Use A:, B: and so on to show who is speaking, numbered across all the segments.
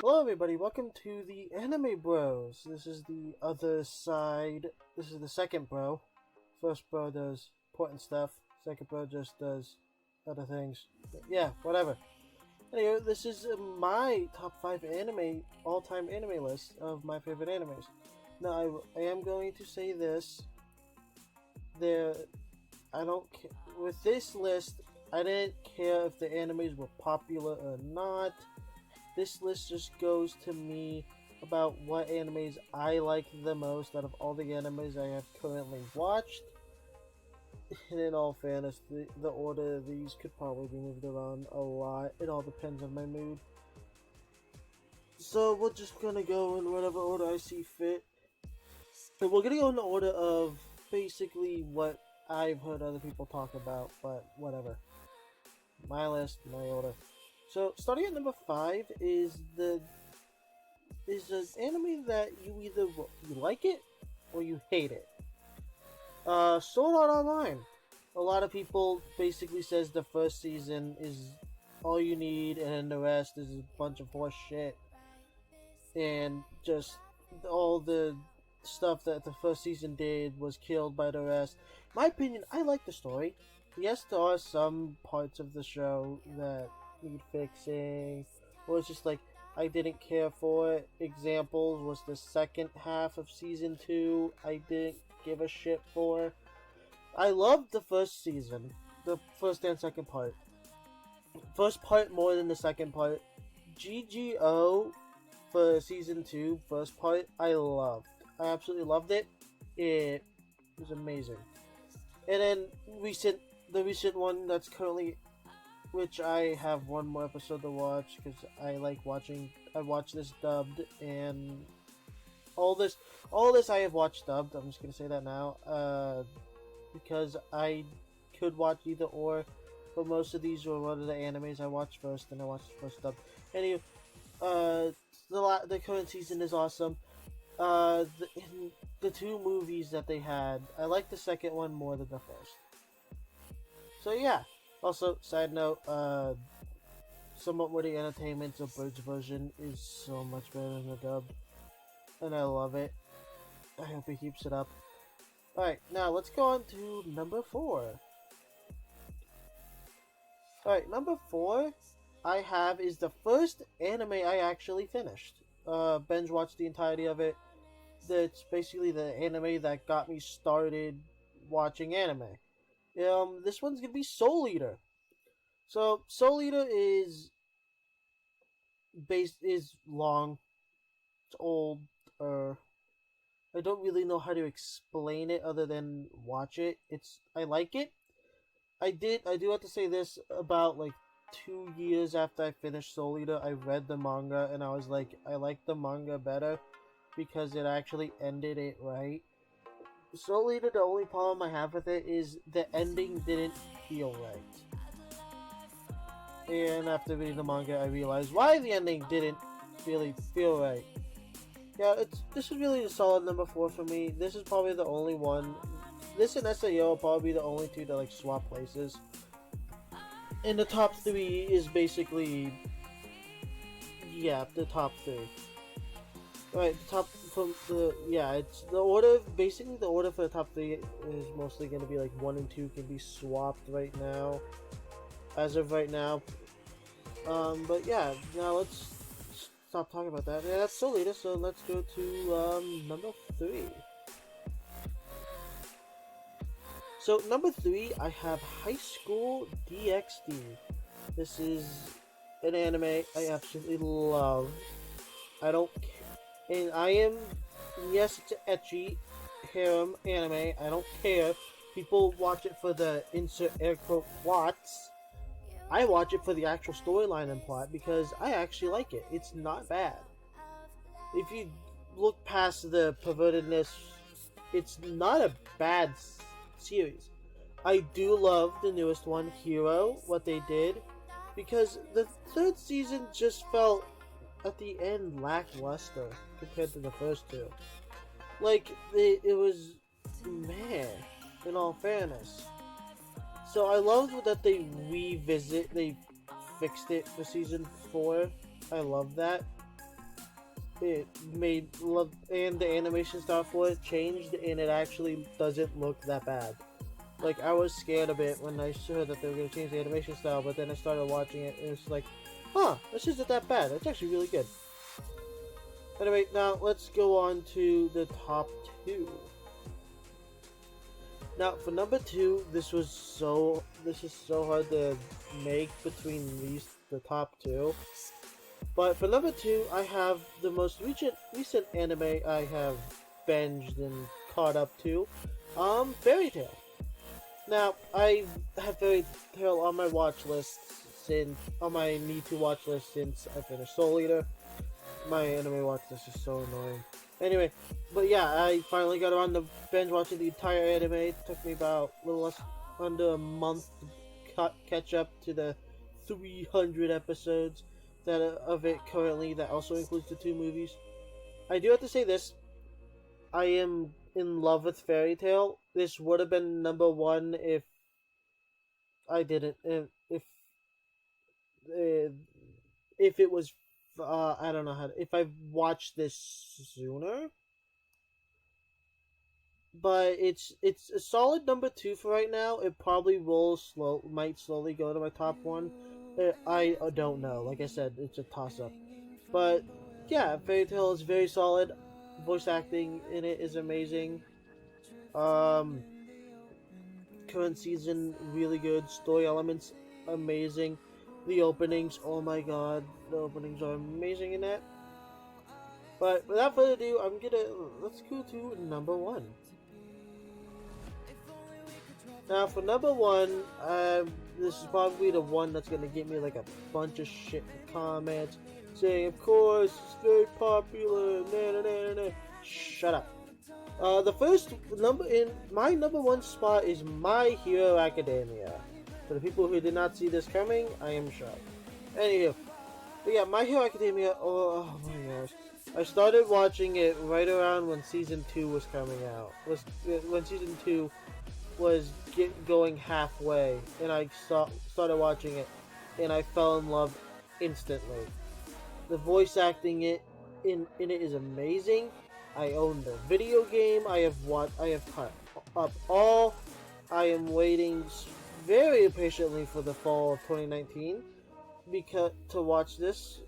A: Hello everybody, welcome to the Anime Bros. This is the other side. This is the second bro. First bro does important stuff. Second bro just does other things. But yeah, whatever. Anyway, this is my top 5 anime, all-time anime list of my favorite animes. Now, I am going to say this. I don't care. With this list, I didn't care if the animes were popular or not. This list just goes to me about what animes I like the most out of all the animes I have currently watched. And in all fairness, the order of these could probably be moved around a lot. It all depends on my mood. So we're just gonna go in whatever order I see fit. And we're gonna go in the order of basically what I've heard other people talk about, but whatever. My list, my order. So starting at number 5 is an anime that you like it or you hate it. Sword Art Online. A lot of people basically says the first season is all you need, and then the rest is a bunch of horse shit, and just all the stuff that the first season did was killed by the rest. In my opinion, I like the story. Yes, there are some parts of the show that need fixing, or it's just like I didn't care for it. Examples was the second half of season 2. I didn't give a shit for. I loved the first season, the first and second part. First part more than the second part. GGO for season 2, first part, I loved. I absolutely loved it. It was amazing. And then the recent one that's currently, which I have one more episode to watch because I like watching. I watch this dubbed, and all this I have watched dubbed. I'm just gonna say that now, because I could watch either or, but most of these were one of the animes I watched first, and I watched the first dubbed. Anyway, the current season is awesome. In the two movies that they had, I like the second one more than the first. So yeah. Also, side note, Somewhat Worthy Entertainment's abridged version is so much better than the dubbed, and I love it. I hope he keeps it up. Alright, now let's go on to number 4. Alright, number 4 I have is the first anime I actually finished. Binge watched the entirety of it. That's basically the anime that got me started watching anime. This one's gonna be Soul Eater. So Soul Eater is long. It's old. I don't really know how to explain it other than watch it. I like it. I do have to say this, about like 2 years after I finished Soul Eater, I read the manga and I was like, I like the manga better because it actually ended it right. Soul Eater, the only problem I have with it is the ending didn't feel right. And after reading the manga, I realized why the ending didn't really feel right. Yeah, this is really a solid number 4 for me. This is probably the only one. This and SAO will probably be the only two that like swap places. And the top 3 is basically, yeah, the top 3. Alright, it's the order. Basically, the order for the top 3 is mostly going to be like 1 and 2 can be swapped right now. As of right now. But yeah, now let's stop talking about that. Yeah, that's Soul Eater, so let's go to number 3. So number 3, I have High School DxD. This is an anime I absolutely love. I don't care. And yes, it's an ecchi harem anime. I don't care. People watch it for the insert air quote plots. I watch it for the actual storyline and plot because I actually like it. It's not bad. If you look past the pervertedness, it's not a bad series. I do love the newest one, Hero, what they did, because the third season just felt, at the end, lackluster compared to the first two. Like, it was meh, in all fairness. So I love that they fixed it for season 4. I love that. it made love, and the animation style for it changed, and it actually doesn't look that bad. Like, I was scared a bit when I saw that they were going to change the animation style, but then I started watching it, and it's like, huh, this isn't that bad. It's actually really good. Anyway, now let's go on to the top 2. Now, for number 2, this is so hard to make between the top 2. But for number 2, I have the most recent anime I have binged and caught up to, Fairy Tail. Now, I have Fairy Tail on my watch list on my need to watch list since I finished Soul Eater. My anime watch list is so annoying. Anyway, but yeah, I finally got around to binge watching the entire anime. It took me about a little less under a month to catch up to the 300 episodes of it currently. That also includes the 2 movies. I do have to say this. I am in love with Fairy Tail. This would have been number 1 if I didn't. If it was, I don't know how. If I watched this sooner, but it's a solid number 2 for right now. It probably might slowly go to my top 1. I don't know. Like I said, it's a toss up. But yeah, Fairy Tail is very solid. Voice acting in it is amazing. Current season really good. Story elements amazing. The openings, oh my god, the openings are amazing in that. But without further ado, let's go to number 1. Now for number 1, this is probably the one that's gonna get me like a bunch of shit in comments saying, of course, it's very popular, nah, nah, nah, nah. Shut up. The first my number 1 spot is My Hero Academia. For the people who did not see this coming, I am shocked. Anywho, but yeah, My Hero Academia, oh my gosh. I started watching it right around when Season 2 was coming out. When Season 2 was going halfway, and I started watching it, and I fell in love instantly. The voice acting in it is amazing. I own the video game. I have caught up all. I am waiting very patiently for the fall of 2019 to watch this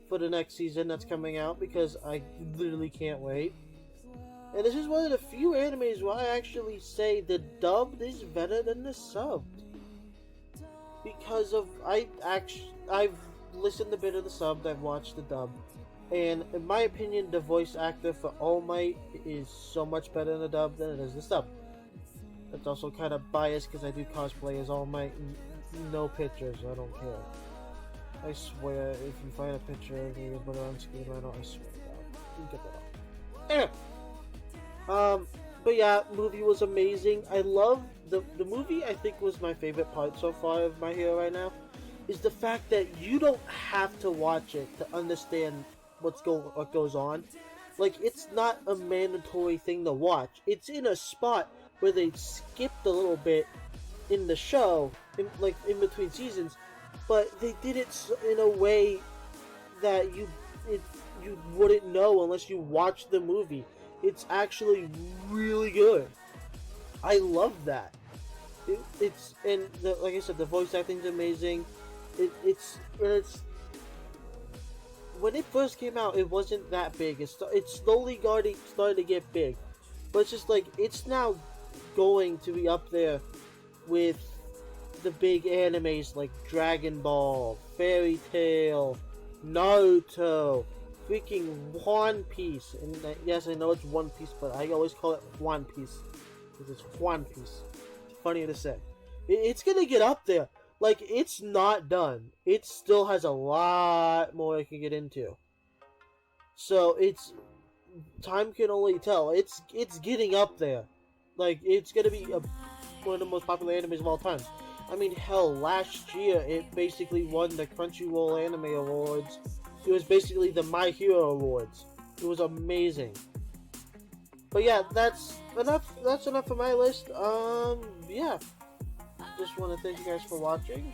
A: for the next season that's coming out, because I literally can't wait. And this is one of the few animes where I actually say the dubbed is better than the subbed, because I've listened a bit of the subbed, I've watched the dub, and in my opinion, the voice actor for All Might is so much better in the dub than it is the sub. That's also kind of biased because I do cosplay as All Might and no pictures, I don't care. I swear, if you find a picture of me and put it on screen right now, I swear to God, you get that off. Anyway, but yeah, movie was amazing. I love the movie. I think was my favorite part so far of My Hero right now, is the fact that you don't have to watch it to understand what goes on. Like, it's not a mandatory thing to watch. It's in a spot where they skipped a little bit in the show, in between seasons, but they did it in a way that you wouldn't know unless you watched the movie. It's actually really good. I love that. Like I said, the voice acting is amazing. It's when it first came out, it wasn't that big. It's slowly started to get big, but it's just like it's now going to be up there with the big animes like Dragon Ball, Fairy Tail, Naruto, freaking One Piece. And yes, I know it's One Piece, but I always call it One Piece because it's One Piece. It's funnier to say. It's gonna get up there. Like, it's not done. It still has a lot more it can get into. So time can only tell. It's getting up there. Like, it's gonna be one of the most popular animes of all time. I mean, hell, last year it basically won the Crunchyroll Anime Awards. It was basically the My Hero Awards. It was amazing. But yeah, that's enough for my list. Yeah. Just want to thank you guys for watching.